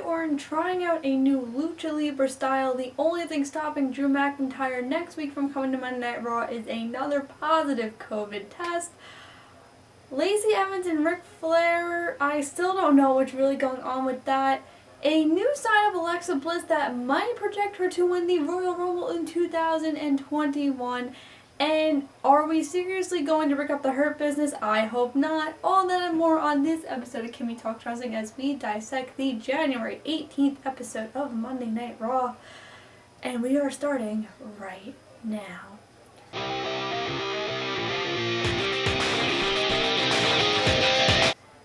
Orton trying out a new Lucha Libre style. The only thing stopping Drew McIntyre next week from coming to Monday Night Raw is another positive COVID test. Lacey Evans and Ric Flair, I still don't know what's really going on with that. A new sign of Alexa Bliss that might project her to win the Royal Rumble in 2021. And are we seriously going to break up the Hurt Business? I hope not. All that and more on this episode of Kimmy Talks Wrestling as we dissect the January 18th episode of Monday Night Raw. And we are starting right now.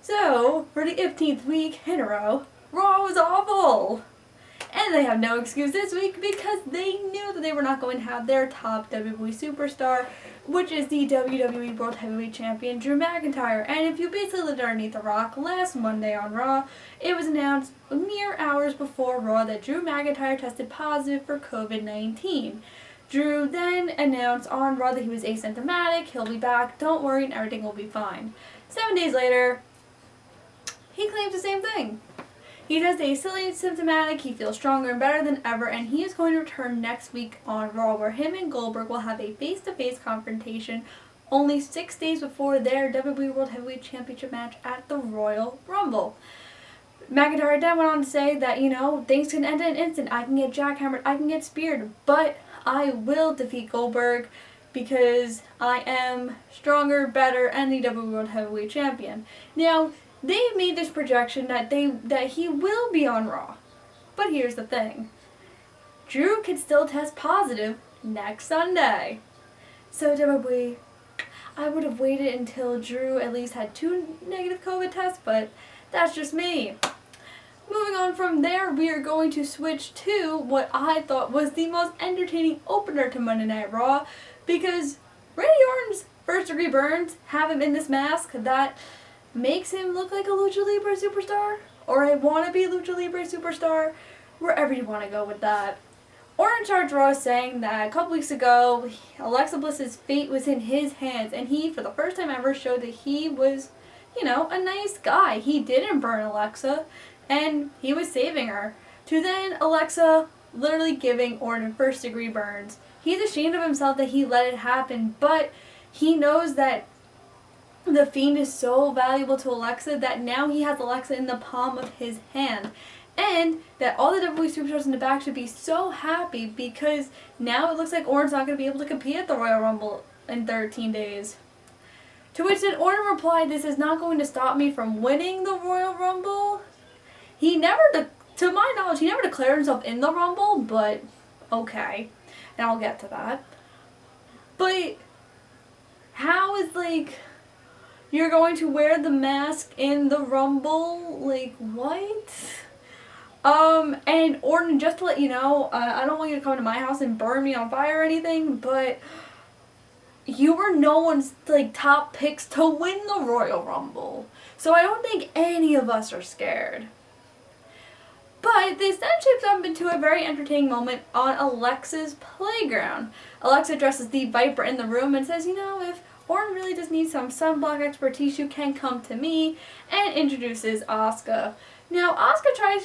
So, for the 15th week in a row, Raw was awful. And they have no excuse this week because they knew that they were not going to have their top WWE superstar, which is the WWE World Heavyweight Champion Drew McIntyre. And if you basically lived underneath a rock, last Monday on Raw, it was announced mere hours before Raw that Drew McIntyre tested positive for COVID-19. Drew then announced on Raw that he was asymptomatic, he'll be back, don't worry, and everything will be fine. 7 days later, he claims the same thing. He says that he's still asymptomatic, he feels stronger and better than ever, and he is going to return next week on Raw, where him and Goldberg will have a face-to-face confrontation only 6 days before their WWE World Heavyweight Championship match at the Royal Rumble. McIntyre then went on to say that, things can end in an instant. I can get jackhammered, I can get speared, but I will defeat Goldberg because I am stronger, better, and the WWE World Heavyweight Champion. Now, they've made this projection that he will be on Raw. But here's the thing. Drew could still test positive next Sunday. So WWE, I would have waited until Drew at least had 2 negative COVID tests, but that's just me. Moving on from there, we are going to switch to what I thought was the most entertaining opener to Monday Night Raw, because Randy Orton's first-degree burns have him in this mask that makes him look like a Lucha Libre superstar, or a wannabe Lucha Libre superstar, wherever you want to go with that. Orton starts Raw saying that a couple weeks ago, Alexa Bliss's fate was in his hands, and he, for the first time ever, showed that he was, a nice guy. He didn't burn Alexa, and he was saving her. To then Alexa literally giving Orton first-degree burns. He's ashamed of himself that he let it happen, but he knows that the Fiend is so valuable to Alexa that now he has Alexa in the palm of his hand. And that all the WWE superstars in the back should be so happy because now it looks like Orton's not going to be able to compete at the Royal Rumble in 13 days. To which then Orton replied, "This is not going to stop me from winning the Royal Rumble." He never, to my knowledge, he never declared himself in the Rumble, but okay. And I'll get to that. But how is, you're going to wear the mask in the Rumble? What? And Orton, just to let you know, I don't want you to come to my house and burn me on fire or anything, but you were no one's, top picks to win the Royal Rumble. So I don't think any of us are scared. But this then shapes up into a very entertaining moment on Alexa's playground. Alexa addresses the Viper in the room and says, if Orton really just needs some sunblock expertise, you can come to me, and introduces Asuka. Now, Asuka tries,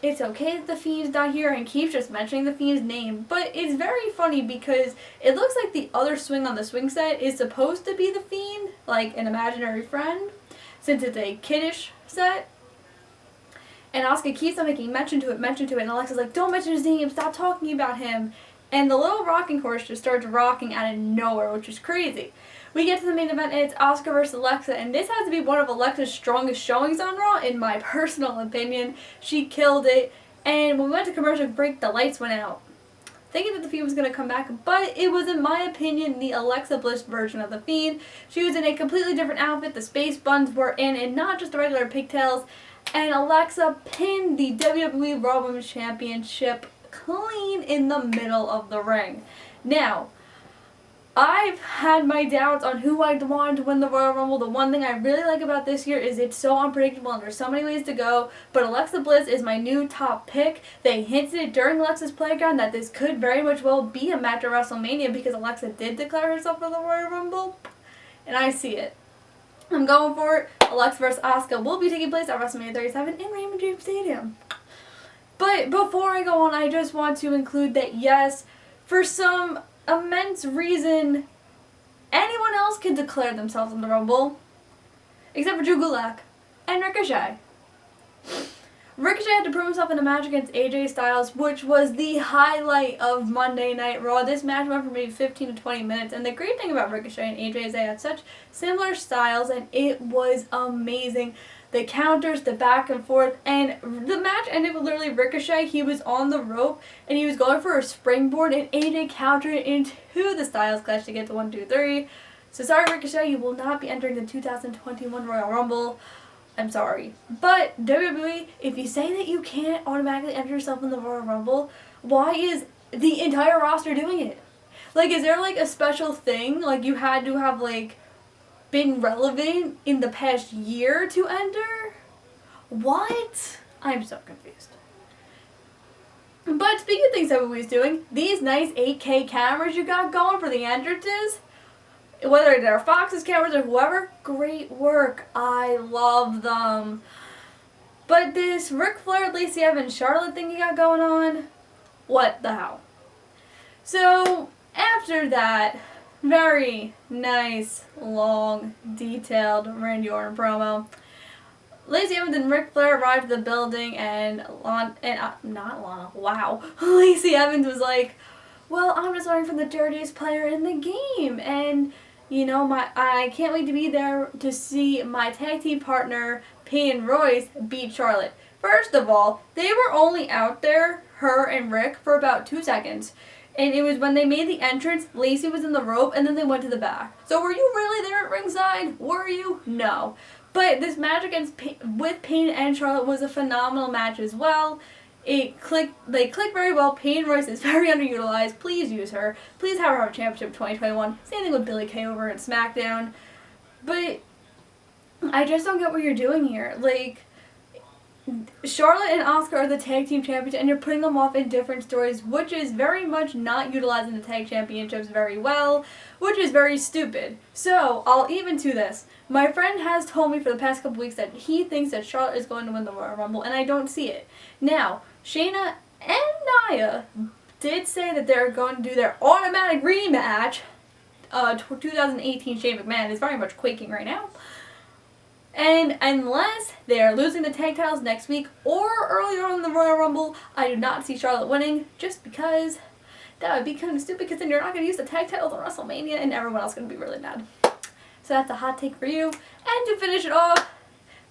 it's okay that the Fiend's not here and keeps just mentioning the Fiend's name, but it's very funny because it looks like the other swing on the swing set is supposed to be the Fiend, like an imaginary friend, since it's a kiddish set. And Asuka keeps on making mention to it, and Alexa's like, don't mention his name, stop talking about him. And the little rocking horse just starts rocking out of nowhere, which is crazy. We get to the main event, and it's Asuka versus Alexa, and this has to be one of Alexa's strongest showings on Raw, in my personal opinion. She killed it, and when we went to commercial break, the lights went out, thinking that the Fiend was going to come back, but it was, in my opinion, the Alexa Bliss version of the Fiend. She was in a completely different outfit, the space buns were in, and not just the regular pigtails, and Alexa pinned the WWE Raw Women's Championship clean in the middle of the ring. Now, I've had my doubts on who I wanted to win the Royal Rumble. The one thing I really like about this year is it's so unpredictable and there's so many ways to go. But Alexa Bliss is my new top pick. They hinted it during Alexa's Playground that this could very much well be a match at WrestleMania because Alexa did declare herself for the Royal Rumble. And I see it. I'm going for it. Alexa vs. Asuka will be taking place at WrestleMania 37 in Raymond James Stadium. But before I go on, I just want to include that yes, for some immense reason, anyone else can declare themselves in the Rumble, except for Drew Gulak and Ricochet. Ricochet had to prove himself in a match against AJ Styles, which was the highlight of Monday Night Raw. This match went for maybe 15 to 20 minutes, and the great thing about Ricochet and AJ is they had such similar styles, and it was amazing. The counters, the back and forth, and the match ended with literally Ricochet. He was on the rope, and he was going for a springboard, and AJ countered it into the Styles Clash to get the 1, 2, 3. So sorry, Ricochet, you will not be entering the 2021 Royal Rumble. I'm sorry. But WWE, if you say that you can't automatically enter yourself in the Royal Rumble, why is the entire roster doing it? Like, is there like a special thing? Like, you had to have like been relevant in the past year to enter? What? I'm so confused. But speaking of things WWE's doing, these nice 8K cameras you got going for the entrances, whether they're Fox's cameras or whoever, great work. I love them. But this Ric Flair, Lacey Evans, Charlotte thing you got going on, what the hell? So, after that very nice, long, detailed Randy Orton promo, Lacey Evans and Ric Flair arrived at the building, and Lacey Evans was like, well, I'm just learning from the dirtiest player in the game, and you know, I can't wait to be there to see my tag team partner, Peyton Royce, beat Charlotte. First of all, they were only out there, her and Rick, for about 2 seconds. And it was when they made the entrance, Lacey was in the rope, and then they went to the back. So were you really there at ringside? Were you? No. But this match with Peyton and Charlotte was a phenomenal match as well. They clicked very well. Peyton Royce is very underutilized. Please use her. Please have her have a championship 2021. Same thing with Billie Kay over at SmackDown. But I just don't get what you're doing here. Like, Charlotte and Asuka are the tag team champions, and you're putting them off in different stories, which is very much not utilizing the tag championships very well, which is very stupid. So, I'll even to this. My friend has told me for the past couple weeks that he thinks that Charlotte is going to win the Royal Rumble, and I don't see it. Now, Shayna and Nia did say that they're going to do their automatic rematch. 2018 Shane McMahon is very much quaking right now. And unless they're losing the tag titles next week or earlier on in the Royal Rumble, I do not see Charlotte winning, just because that would be kind of stupid, because then you're not going to use the tag titles on WrestleMania and everyone else is going to be really mad. So that's a hot take for you. And to finish it off,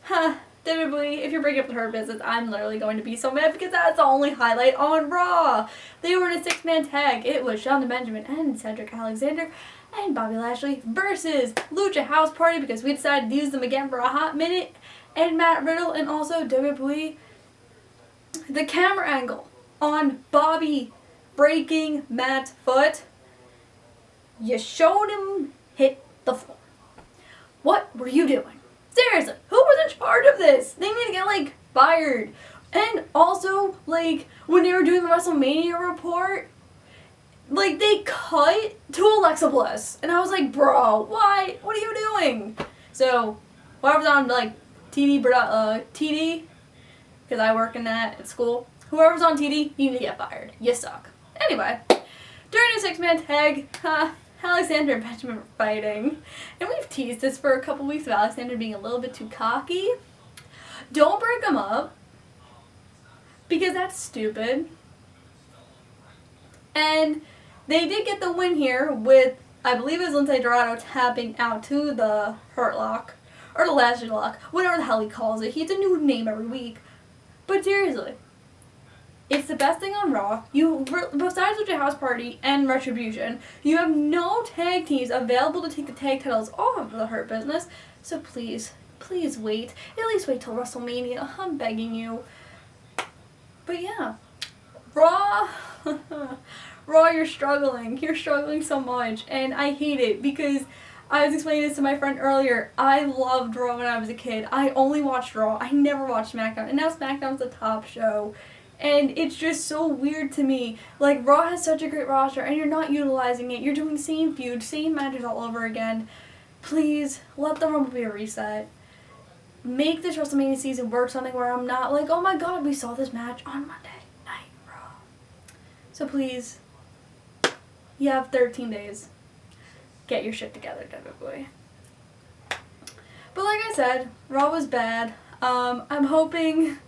WWE, if you're bringing up the Hurt Business, I'm literally going to be so mad, because that's the only highlight on Raw. They were in a 6-man tag. It was Shelton Benjamin and Cedric Alexander and Bobby Lashley versus Lucha House Party, because we decided to use them again for a hot minute, and Matt Riddle. And also WWE, the camera angle on Bobby breaking Matt's foot, you showed him hit the floor. What were you doing? Seriously, who was in charge of this? They need to get, like, fired. And also, like, when they were doing the WrestleMania report, like, they cut to Alexa Bliss. And I was like, bro, why? What are you doing? So, whoever's on, like, TD, because I work in that at school, whoever's on TD, you need to get fired. You suck. Anyway, during a 6-man tag, Alexander and Benjamin were fighting, and we've teased this for a couple weeks of Alexander being a little bit too cocky. Don't break him up, because that's stupid. And they did get the win here with, I believe it was Lindsay Dorado tapping out to the Hurt Lock, or the Lashley Lock, whatever the hell he calls it. He has a new name every week. But seriously, it's the best thing on Raw. Besides Lucha House Party and Retribution, you have no tag teams available to take the tag titles off of the Hurt Business. So please, please wait. At least wait till WrestleMania. I'm begging you. But yeah, Raw, Raw, you're struggling. You're struggling so much, and I hate it, because I was explaining this to my friend earlier. I loved Raw when I was a kid. I only watched Raw. I never watched SmackDown, and now SmackDown's the top show. And it's just so weird to me. Like, Raw has such a great roster, and you're not utilizing it. You're doing same feuds, same matches all over again. Please, let the Rumble be a reset. Make this WrestleMania season work something where I'm not like, oh my god, we saw this match on Monday. So please, you have 13 days. Get your shit together, WWE. But like I said, Raw was bad. I'm hoping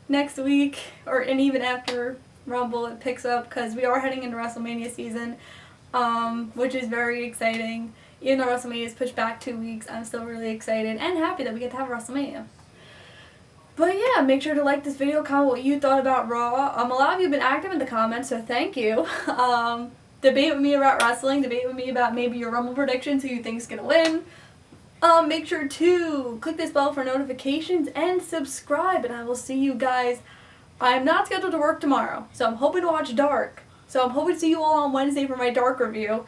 next week, and even after Rumble, it picks up, because we are heading into WrestleMania season, which is very exciting. Even though WrestleMania is pushed back 2 weeks, I'm still really excited and happy that we get to have WrestleMania. But yeah, make sure to like this video, comment what you thought about Raw. A lot of you have been active in the comments, so thank you. Debate with me about wrestling, debate with me about maybe your Rumble predictions, who you think's gonna win. Make sure to click this bell for notifications and subscribe, and I will see you guys. I am not scheduled to work tomorrow, so I'm hoping to watch Dark. So I'm hoping to see you all on Wednesday for my Dark review.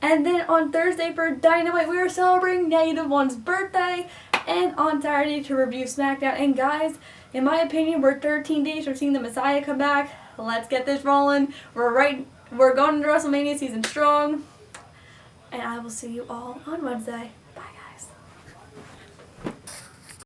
And then on Thursday for Dynamite, we are celebrating Negative One's birthday. And on Saturday to review SmackDown. And guys, in my opinion, we're 13 days from seeing the Messiah come back. Let's get this rolling. We're going into WrestleMania season strong. And I will see you all on Wednesday.